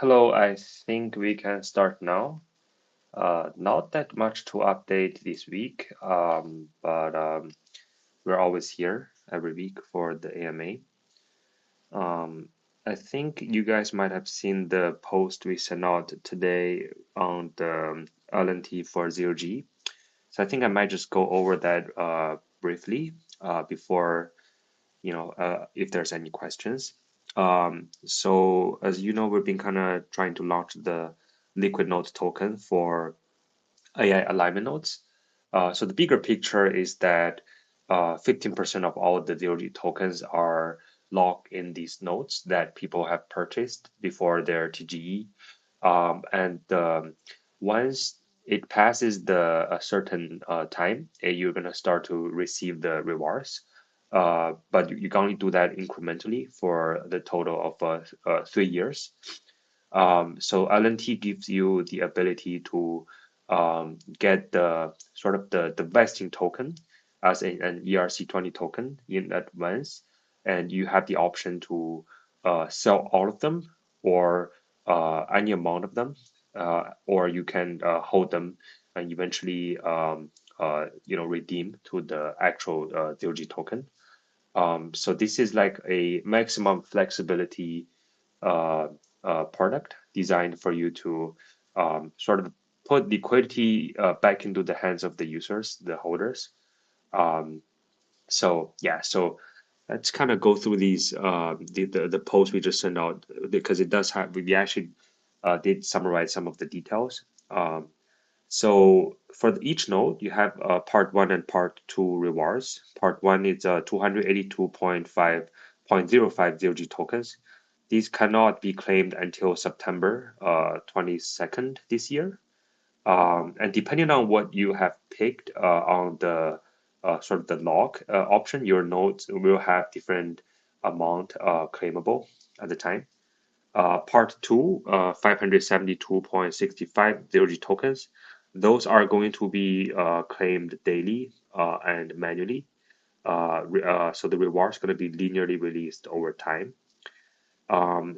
Hello, I think we can start now. Not that much to update this week, but we're always here every week for the AMA. Um, I think you guys might have seen the post we sent out today on the LNT for zero G. So I think I might just go over that briefly before if there's any questions. So as you know, we've been kind of trying to launch the Liquid Notes token for AI alignment nodes. So the bigger picture is that 15% of all the DOG tokens are locked in these nodes that people have purchased before their TGE. And once it passes the a certain time, you're gonna start to receive the rewards. But you can only do that incrementally for the total of 3 years. So LNT gives you the ability to get the sort of the vesting token as an ERC20 token in advance, and you have the option to sell all of them or any amount of them, or you can hold them and eventually redeem to the actual DOG token. So this is like a maximum flexibility uh, product designed for you to sort of put liquidity back into the hands of the users, the holders. Um, so yeah, so let's kind of go through these the post we just sent out because it does have we actually did summarize some of the details. So for each node, you have part one and part two rewards. Part one is 282.5.05 DOG tokens. These cannot be claimed until September 22nd this year. And depending on what you have picked on the sort of the lock option, your nodes will have different amount claimable at the time. Part two, 572.65 DOG tokens. Those are going to be claimed daily and manually. So the reward is going to be linearly released over time.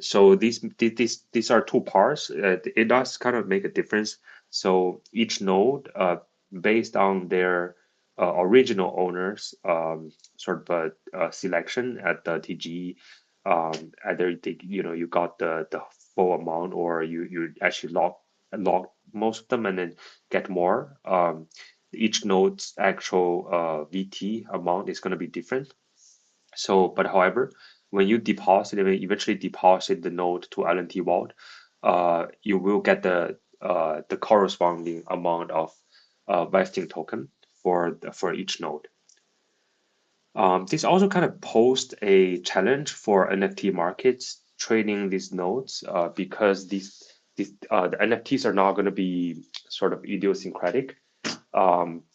So these are two parts. It does kind of make a difference. So each node, based on their original owners, sort of selection at the TG, either you got the full amount or you actually lock most of them and then get more. Each node's actual VT amount is going to be different. So, but however, when you deposit, when you eventually deposit the node to LNT Vault, you will get the corresponding amount of vesting token for each node. This also kind of posed a challenge for NFT markets trading these nodes because the NFTs are not going to be sort of idiosyncratic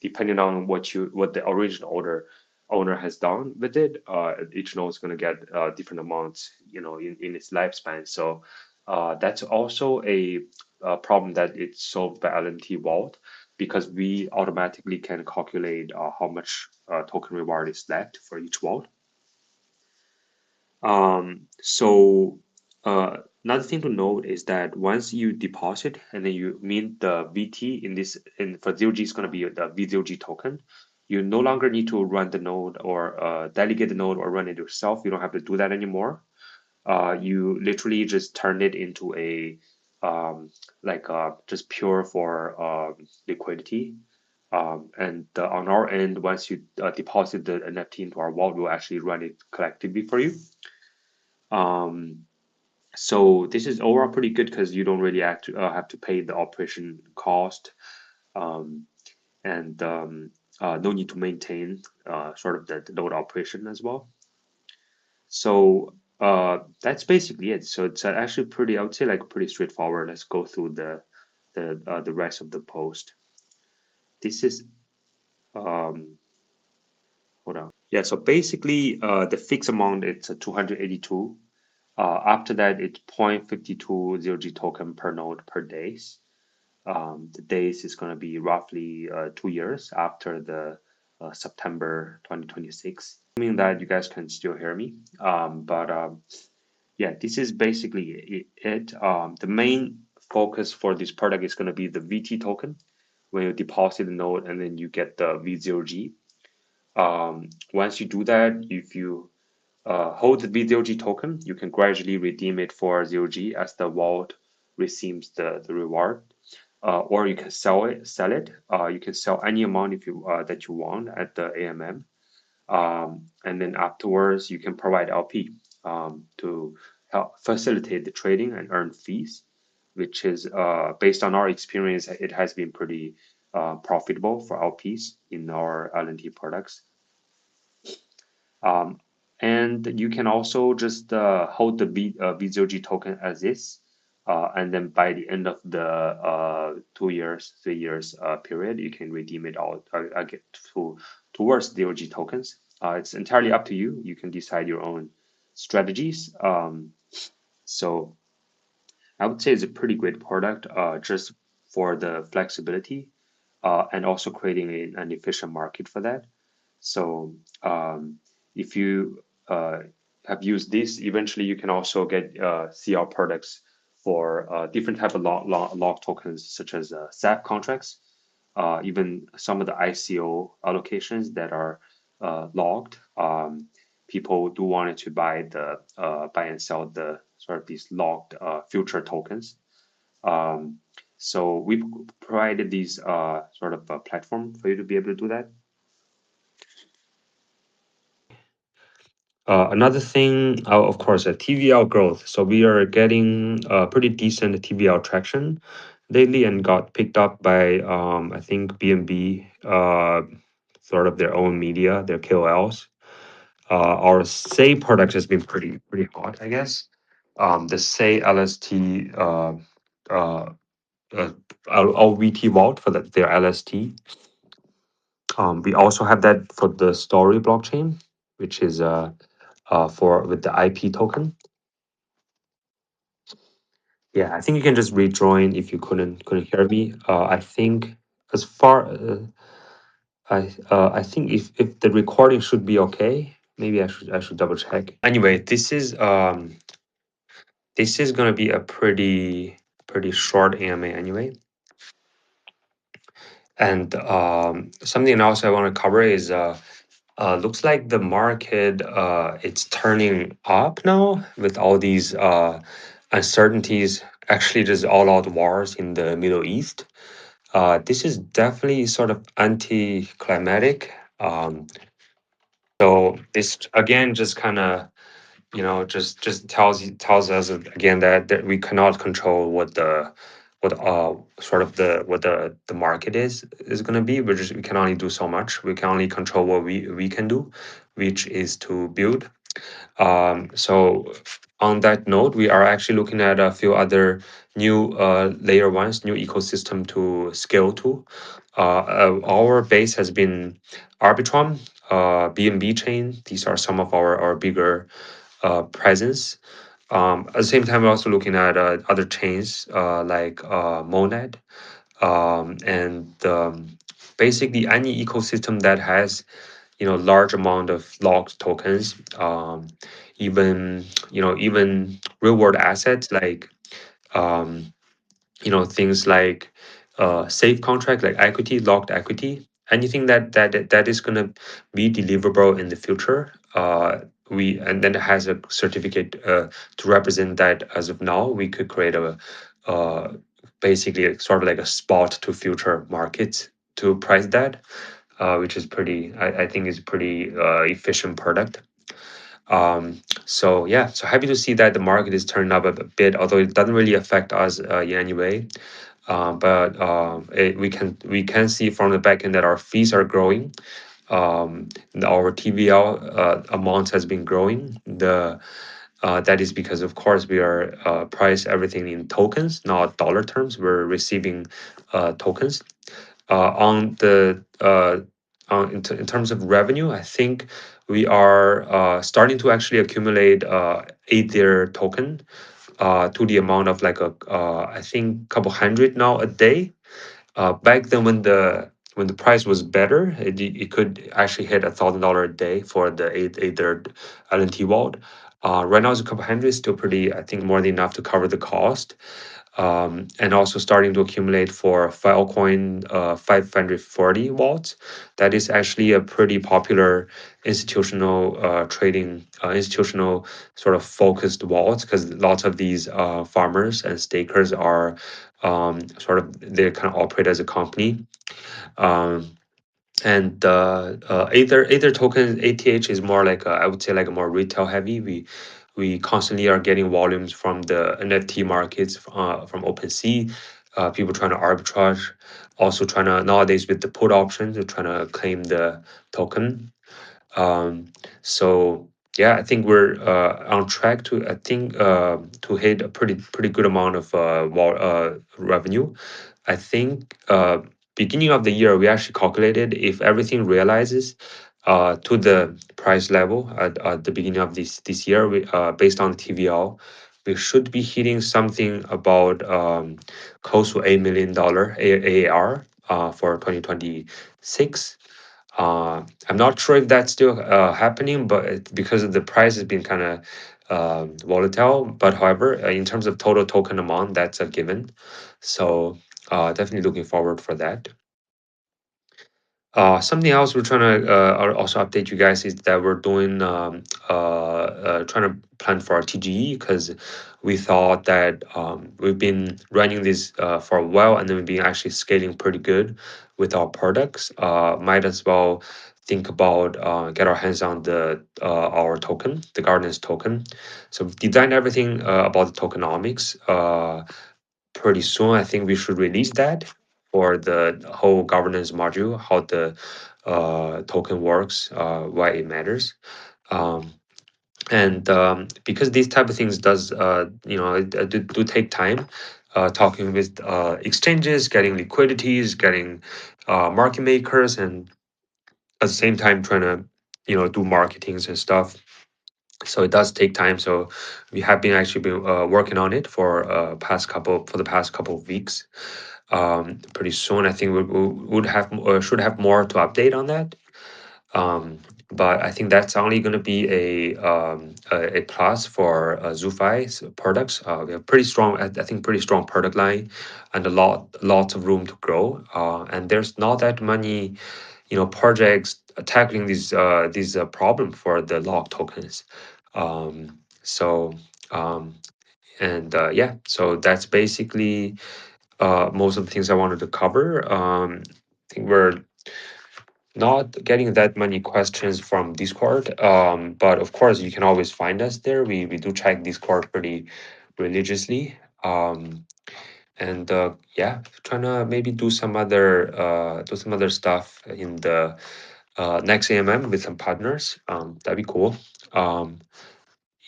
depending on what the original owner has done with it. Each node is going to get different amounts, in its lifespan. So that's also a problem that it's solved by LNT Vault because we automatically can calculate how much token reward is left for each vault. So another thing to note is that once you deposit and then you mint the VT for 0G is going to be the V0G token, you no longer need to run the node or delegate the node or run it yourself. You don't have to do that anymore. You literally just turn it into a just pure for liquidity. And on our end, once you deposit the NFT into our wallet, we'll actually run it collectively for you. Um, so this is overall pretty good because you don't really have to pay the operation cost, um, and no need to maintain sort of the node operation as well. So that's basically it. So it's actually pretty, I would say like pretty straightforward. Let's go through the rest of the post. This is hold on. Yeah, so basically the fixed amount it's 282. After that, it's 0.52 0G token per node per days. The days is going to be roughly 2 years after the September 2026. Assuming that you guys can still hear me. But Yeah, this is basically it. The main focus for this product is going to be the VT token. When you deposit the node and then you get the V0G. Once you do that, if you hold the V0G token, you can gradually redeem it for 0G as the vault receives the reward. Or you can sell it. You can sell any amount if you that you want at the AMM. And then afterwards, you can provide LP to help facilitate the trading and earn fees, which is based on our experience, it has been pretty profitable for LPs in our LNT products. Um, and you can also just hold the V0G token as is. And then by the end of the 2 years, 3 years period, you can redeem it all get towards the OG tokens. It's entirely up to you. You can decide your own strategies. So I would say it's a pretty great product just for the flexibility and also creating an efficient market for that. So if you have used this, eventually you can also get CR products for different type of log tokens, such as SAP contracts, even some of the ICO allocations that are logged. People do want to buy and sell the sort of these logged future tokens. Um, so we provided these sort of a platform for you to be able to do that. Another thing, of course, TVL growth. So we are getting pretty decent TVL traction lately and got picked up by, I think, BNB, sort of their own media, their KOLs. Our Say product has been pretty hot, I guess. The Say LST, uh, LVT vault for their LST. We also have that for the Story blockchain, which is for with the IP token. Yeah, I think you can just rejoin if you couldn't hear me. I think as far I think if the recording should be okay, maybe I should double check. Anyway, this is gonna be a pretty short AMA anyway. And something else I want to cover is looks like the market it's turning up now with all these uncertainties. Actually, there's all out wars in the Middle East. This is definitely sort of anticlimactic. So this again just kind of just tells us again that we cannot control what sort of the market is going to be. We can only do so much. We can only control what we can do, which is to build. So on that note, we are actually looking at a few other new layer ones, new ecosystem to scale to. Our base has been Arbitrum, BNB chain. These are some of our bigger presence. At the same time, we're also looking at other chains like Monad and basically any ecosystem that has large amount of locked tokens, even real world assets like um, things like safe contract, like equity, locked equity, anything that is going to be deliverable in the future. We and then it has a certificate to represent that. As of now, we could create a uh, basically sort of like a spot to future markets to price that, which is I think is a pretty efficient product. So yeah, so happy to see that the market is turning up a bit, although it doesn't really affect us in any way. But we can see from the back end that our fees are growing. Our TVL amount has been growing. That is because, of course, we are price everything in tokens, not dollar terms. We're receiving tokens. On the in terms of revenue, I think we are starting to actually accumulate Ether token to the amount of like I think couple hundred now a day. Back then when the price was better, it could actually hit $1,000 a day for the Ether LNT vault. Right now, it's a couple hundred, still pretty, I think, more than enough to cover the cost. And also starting to accumulate for Filecoin 540 watts. That is actually a pretty popular institutional trading, institutional sort of focused wallets, because lots of these farmers and stakers are sort of, they kind of operate as a company. Um, and Aether token ATH is more like I would say like a more retail heavy. We constantly are getting volumes from the NFT markets from OpenSea. People trying to arbitrage, also trying to nowadays with the put options, they're trying to claim the token. Um, so yeah, I think we're on track to to hit a pretty good amount of revenue. I think beginning of the year we actually calculated if everything realizes to the price level at the beginning of this year, we based on the TVL, we should be hitting something about close to $8 million AAR for 2026. I'm not sure if that's still happening, but because of the price has been kind of volatile. But however, in terms of total token amount, that's a given. So definitely looking forward for that. Something else we're trying to also update you guys is that we're doing trying to plan for our TGE, because we thought that we've been running this for a while, and then we've been actually scaling pretty good with our products. Might as well think about get our hands on the our token, the Gardeners token. So we've designed everything about the tokenomics. Pretty soon, I think we should release that for the whole governance module, how the token works, why it matters. Um, and Because these type of things does, do take time, talking with exchanges, getting liquidities, getting market makers, and at the same time trying to, do marketings and stuff. So it does take time. So we have been actually been working on it for the past couple of weeks. Pretty soon, I think we would have should have more to update on that. Um, but I think that's only going to be a plus for ZooFi's products. We have pretty strong, I think, pretty strong product line, and lots of room to grow. And there's not that many, projects tackling these problem for the log tokens. Um, so um, yeah, so that's basically most of the things I wanted to cover. I think we're not getting that many questions from Discord, but of course you can always find us there. We do check Discord pretty religiously. Yeah, trying to maybe do some other stuff in the next AMM with some partners. That'd be cool. Um,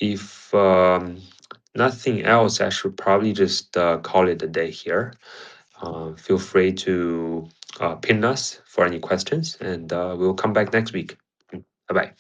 if nothing else, I should probably just call it a day here. Feel free to pin us for any questions, and we'll come back next week. Bye bye.